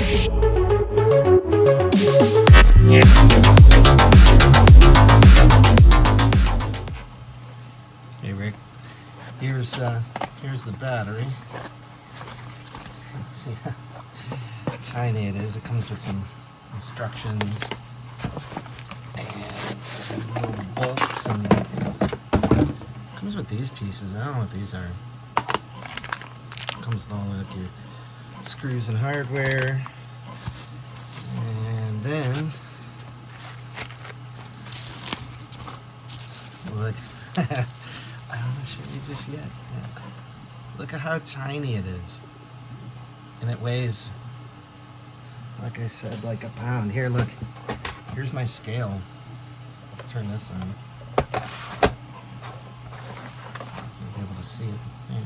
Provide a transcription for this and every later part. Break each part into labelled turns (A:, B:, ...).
A: Hey Rick, here's the battery. Let's see how tiny it is. It comes with some instructions and some little bolts, and comes with these pieces. I don't know what these are. Comes with all like your screws and hardware, and then look. I don't want to show you just yet. Yeah. Look at how tiny it is. And it weighs, like I said, like a pound. Here, look. Here's my scale. Let's turn this on. If you'll be able to see it. Here.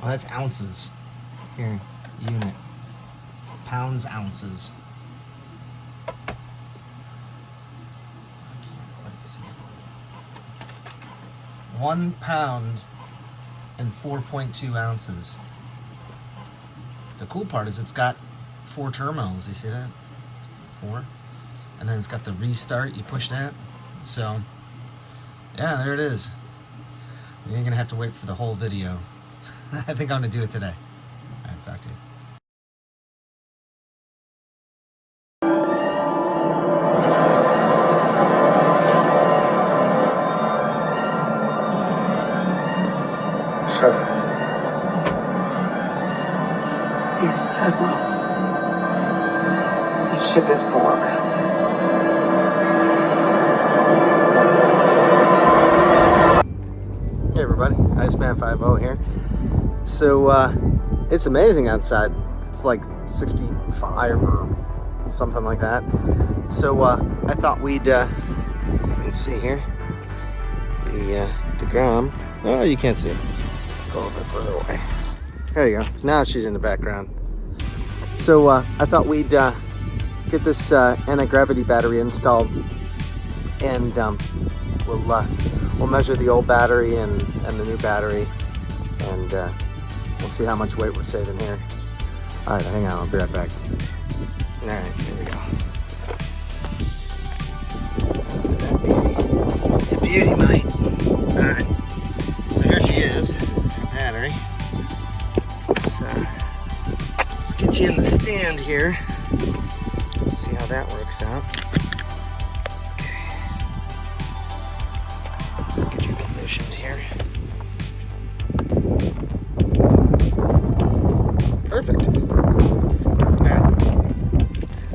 A: Oh, that's ounces. Here, unit. Pounds, ounces. I can't quite see it. 1 pound and 4.2 ounces. The cool part is it's got 4 terminals. You see that? 4. And then it's got the restart. You push that. So, yeah, there it is. You're going to have to wait for the whole video. I think I'm going to do it today. All right, talk to you.
B: Yes, Admiral. The ship is Borg.
A: Hey everybody, Iceman50 here. So it's amazing outside. It's like 65 or something like that. So I thought we'd let's see here. The Grom. Oh, you can't see it. Let's go a little bit further away. There you go. Now she's in the background. So I thought we'd get this anti-gravity battery installed, and we'll measure the old battery and the new battery, and we'll see how much weight we're saving here. All right, hang on. I'll be right back. All right, here we go. It's a beauty, mate. All right. So here she is, her battery. Let's get you in the stand here. See how that works out. Okay. Let's get you positioned here. Perfect.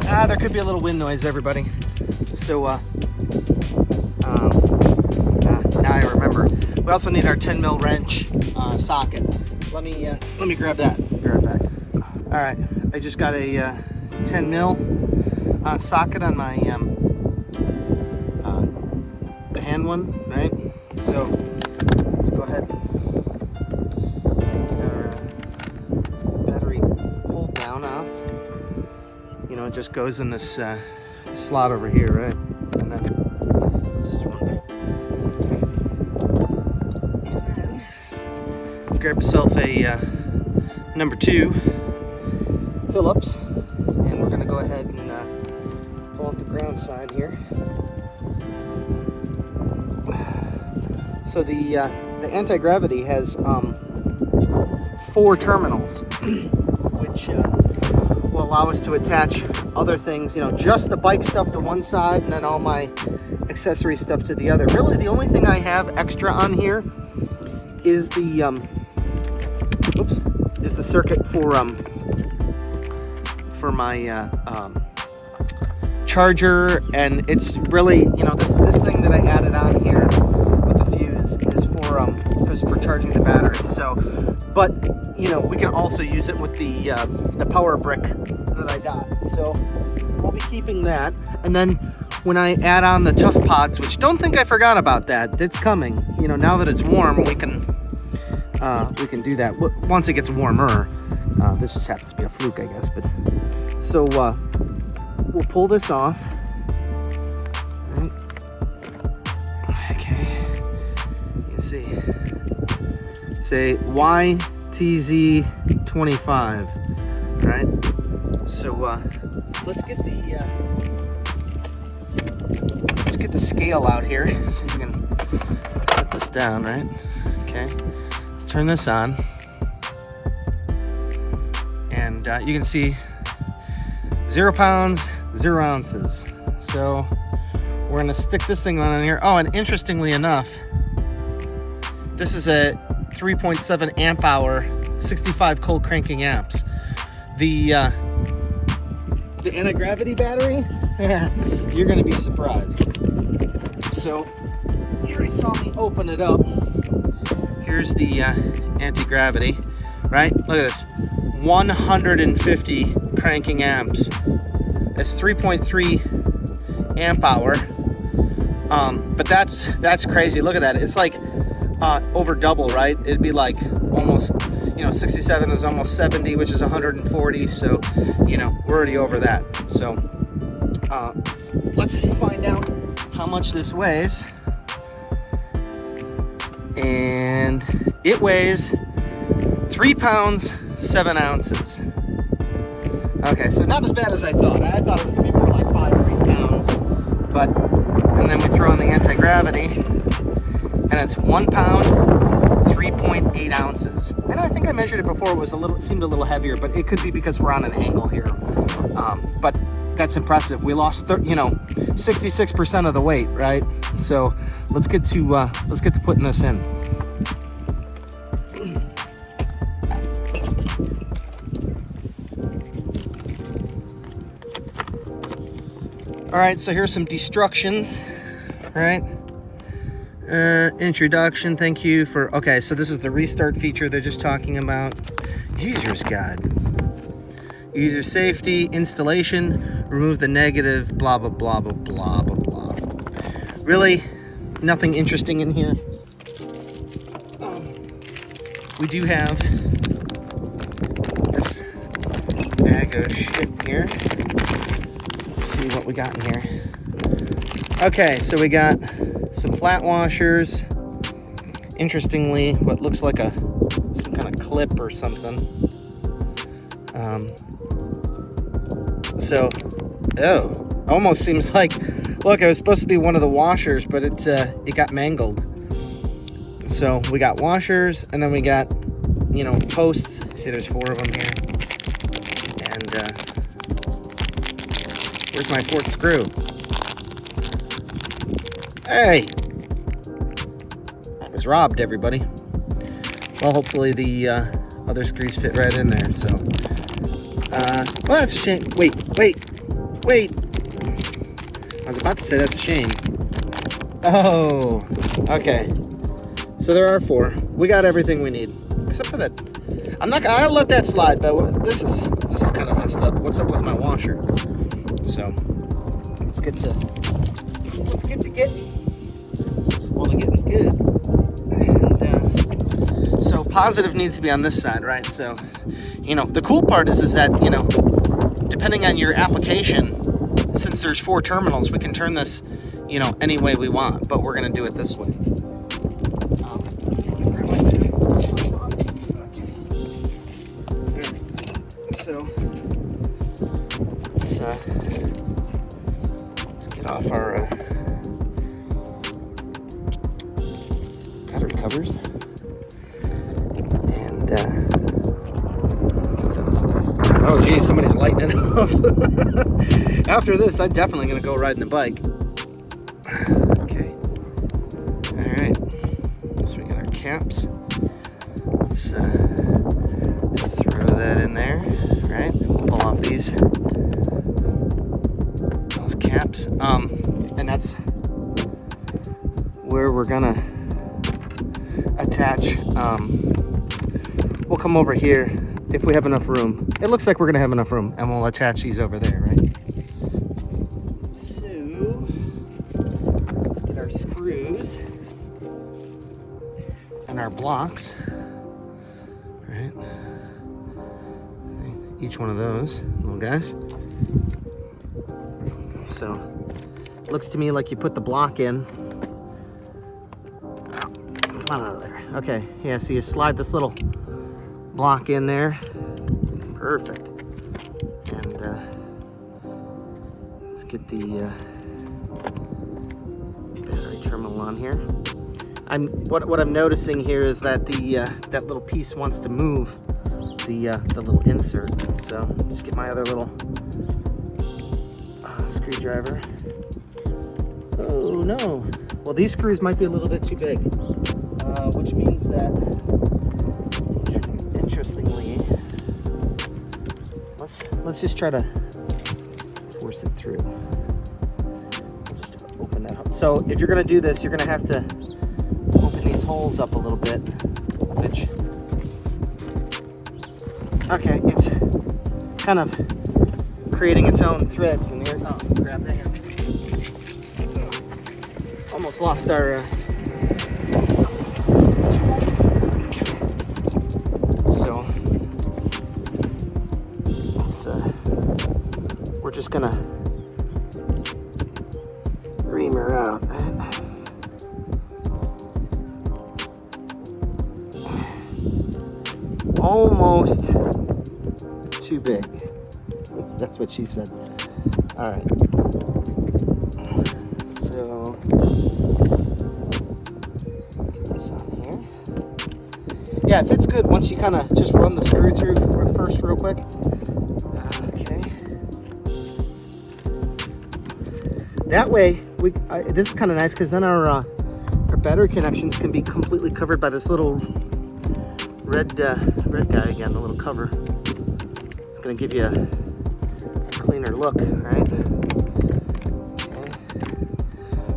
A: All right. There could be a little wind noise, everybody. So now I remember. We also need our 10 mil wrench socket. Let me grab that. Be right back. All right, I just got a 10 mil socket on my the hand one, right? So let's go ahead and get our battery hold down off. You know, it just goes in this slot over here, right? And then this is one bit. And then grab yourself a number 2 Phillips, and we're going to go ahead and pull off the ground side here. So the anti-gravity has 4 terminals, which will allow us to attach other things, you know, just the bike stuff to one side and then all my accessory stuff to the other. Really, the only thing I have extra on here is the is the circuit for my charger, and it's really, you know, this thing that I added on here with the fuse is for charging the battery. So, but you know, we can also use it with the power brick that I got. So we'll be keeping that, and then when I add on the tough pods, which don't think I forgot about that, it's coming. You know, now that it's warm, we can do that once it gets warmer. This just happens to be a fluke, I guess. But so we'll pull this off. Right. Okay. You can see say YTZ25, right? So let's get the scale out here. See if we can set this down, right? Okay, let's turn this on, and you can see 0 pounds, 0 ounces. So we're gonna stick this thing on in here. Oh, and interestingly enough, this is a 3.7 amp hour, 65 cold cranking amps. The anti-gravity battery, you're gonna be surprised. So you already saw me open it up. Here's the anti-gravity, right? Look at this, 150 cranking amps. It's 3.3 amp hour. But that's crazy. Look at that. It's like over double, right? It'd be like almost, 67 is almost 70, which is 140. So, we're already over that. So, let's find out how much this weighs. And it weighs 3 pounds, 7 ounces. Okay, so not as bad as I thought. I thought it was gonna be more like 5 or 8 pounds. And then we throw in the anti-gravity, and it's 1 pound, 3.8 ounces. And I think I measured it before. It seemed a little heavier, but it could be because we're on an angle here. But that's impressive. We lost 66% of the weight, right? So let's get to putting this in. All right, so here's some destructions, right? Introduction, thank you for, okay, so this is the restart feature they're just talking about. User's guide. User safety, installation, remove the negative, blah, blah, blah, blah, blah, blah, blah. Really, nothing interesting in here. We do have this bag of shit here. See what we got in here. Okay, so we got some flat washers. Interestingly, what looks like some kind of clip or something. Almost seems like, look, it was supposed to be one of the washers, but it got mangled. So we got washers, and then we got, posts. See, there's 4 of them here. And where's my 4th screw? Hey! I was robbed, everybody. Well, hopefully the other screws fit right in there, so. Well, that's a shame. Wait. I was about to say that's a shame. Oh, okay. So there are 4. We got everything we need, except for that. I'll let that slide, but this is kind of messed up. What's up with my washer? So let's get to getting. Well, the getting's good. And so positive needs to be on this side, right? So, the cool part is that, depending on your application, since there's 4 terminals, we can turn this, any way we want, but we're going to do it this way. So let's get off our battery covers, and oh geez, somebody's lighting it up. After this, I'm definitely gonna go riding the bike. Okay, all right, so we got our caps. Let's throw that in there, right? Pull off those caps, and that's where we're gonna attach. We'll come over here if we have enough room. It looks like we're gonna have enough room, and we'll attach these over there, right? So let's get our screws and our blocks, right? Each one of those little guys. So it looks to me like you put the block in. Come on out of there. there. Okay, yeah, so you slide this little block in there. Perfect. And let's get the battery terminal on here. What I'm noticing here is that the that little piece wants to move the little insert. So just get my other little screwdriver. Oh no! Well, these screws might be a little bit too big, which means that, interestingly, let's just try to force it through. We'll just open that up. So if you're going to do this, you're going to have to open these holes up a little bit, which, okay, it's kind of creating its own threads in here. Oh, grab that here. Almost lost our so let's we're just gonna ream her out. Almost too big. That's what she said. All right. So get this on here. Yeah, it fits good once you kind of just run the screw through first real quick. Okay. That way, this is kind of nice because then our battery connections can be completely covered by this little red guy again, the little cover. It's going to give you a cleaner look, right? Okay.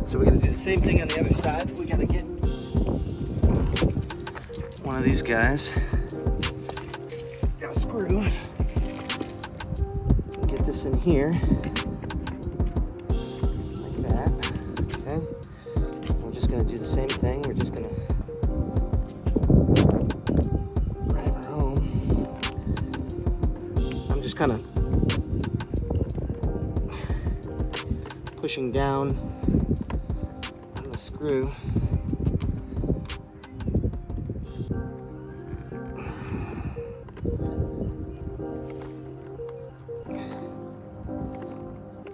A: So we're going to do the same thing on the other side. We got to get one of these guys. Got a screw. Get this in here. Like that. Okay. We're just going to do the same thing. We're just going to drive her home. I'm just kind of pushing down on the screw.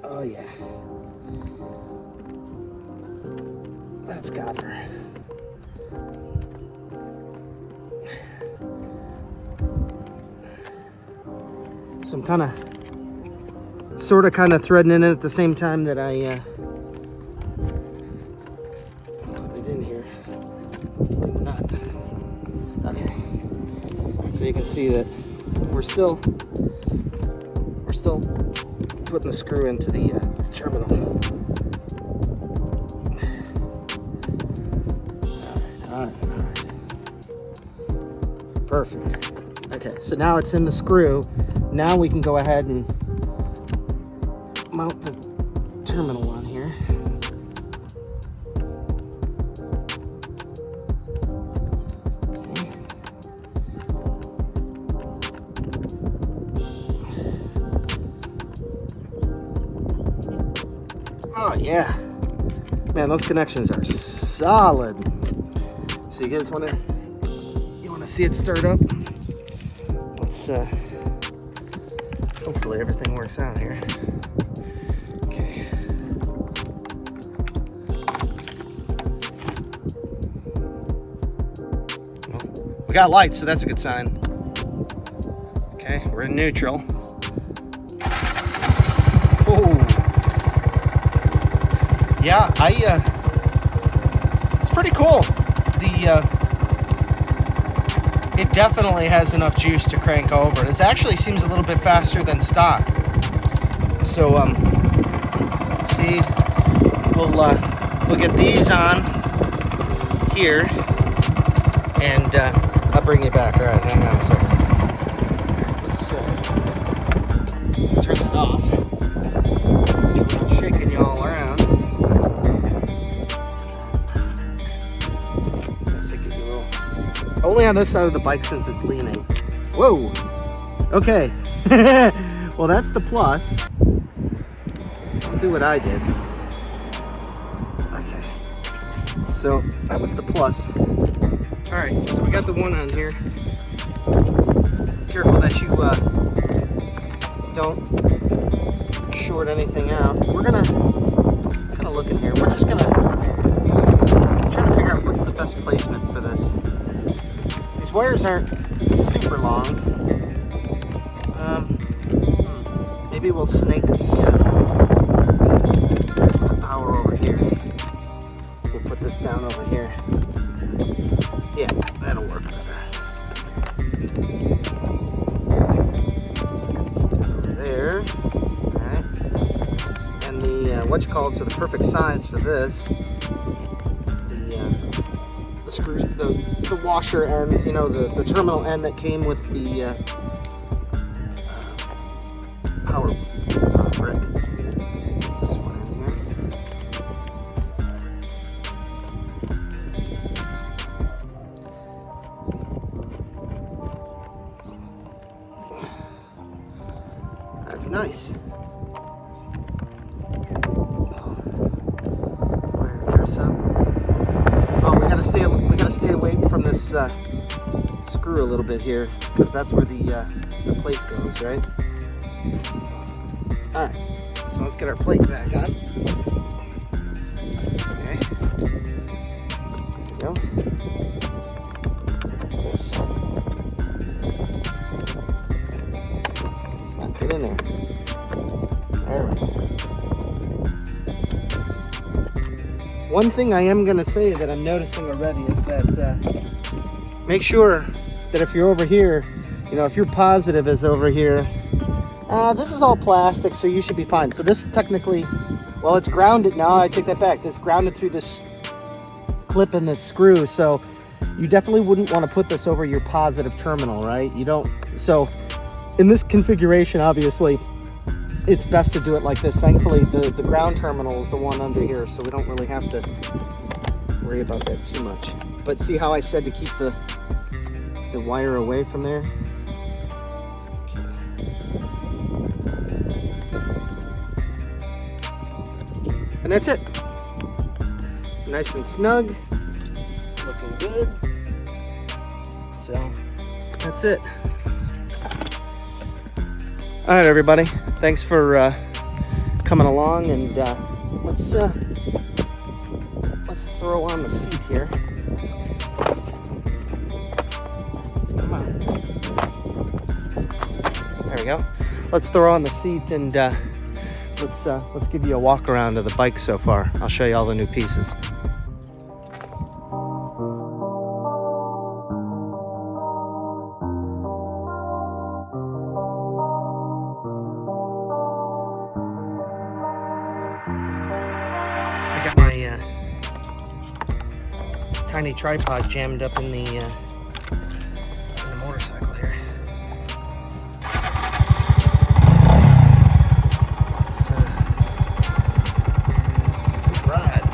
A: Oh yeah, that's got her. So I'm kind of threading in it at the same time that I put it in here. Hopefully not. Okay. So you can see that we're still putting the screw into the terminal. All right. Perfect. Okay, so now it's in the screw. Now we can go ahead and mount the terminal on here. Okay. Oh yeah, man, those connections are solid. So you guys want to see it stirred up? Let's hopefully everything works out here. Okay. Well, we got lights, so that's a good sign. Okay, we're in neutral. Oh. Yeah, it's pretty cool. It definitely has enough juice to crank over. This actually seems a little bit faster than stock. So, see, we'll get these on here, and I'll bring you back. All right, hang on a second. Let's turn that off. I'm shaking you all around. Only on this side of the bike since it's leaning. Whoa! Okay. Well, that's the plus. I'll do what I did. Okay. So that was the plus. Alright, so we got the one on here. Careful that you don't short anything out. We're gonna kind of look in here. We're just gonna try to figure out what's the best placement for this. These wires aren't super long. Maybe we'll snake the power over here. We'll put this down over here. Yeah, that'll work better. Over there. Alright. And the so the perfect size for this, the screws, the washer ends, you know, the terminal end that came with the power brick. Put this one in here. That's nice. Wire dress up. Oh, we gotta stay away from this screw a little bit here, because that's where the plate goes, right? All right, so let's get our plate back on. Okay, there we go. Like this. Come on, get in there. There we go. One thing I am going to say that I'm noticing already is that make sure that if you're over here, you know, if your positive is over here, this is all plastic, so you should be fine. So this technically, well, it's grounded. No, I take that back. This grounded through this clip in this screw, so you definitely wouldn't want to put this over your positive terminal, right? You don't. So in this configuration, obviously, it's best to do it like this. Thankfully, the ground terminal is the one under here, so we don't really have to worry about that too much. But see how I said to keep the wire away from there? Okay. And that's it. Nice and snug. Looking good. So, that's it. All right, everybody. Thanks for coming along, and let's throw on the seat here. Come on. There we go. Let's throw on the seat, and let's give you a walk around of the bike so far. I'll show you all the new pieces. I got my tiny tripod jammed up in the motorcycle here. Let's take a ride.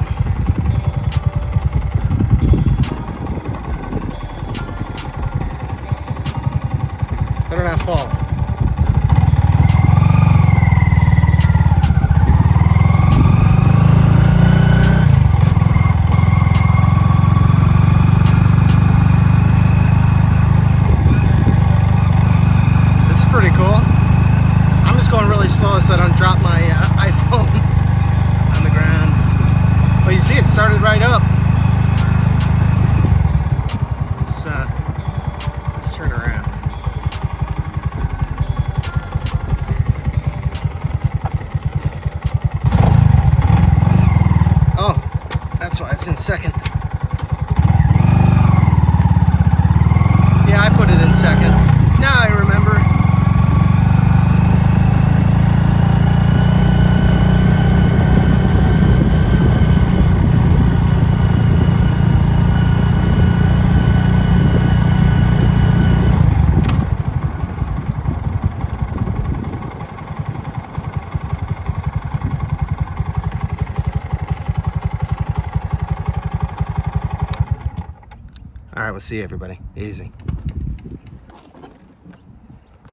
A: It's better not fall. Pretty cool. I'm just going really slow so I don't drop my iPhone on the ground. Well, you see it started right up. Let's turn around. Oh, that's why it's in second. Yeah, I put it in second. Now I remember. All right, we'll see you, everybody. Easy.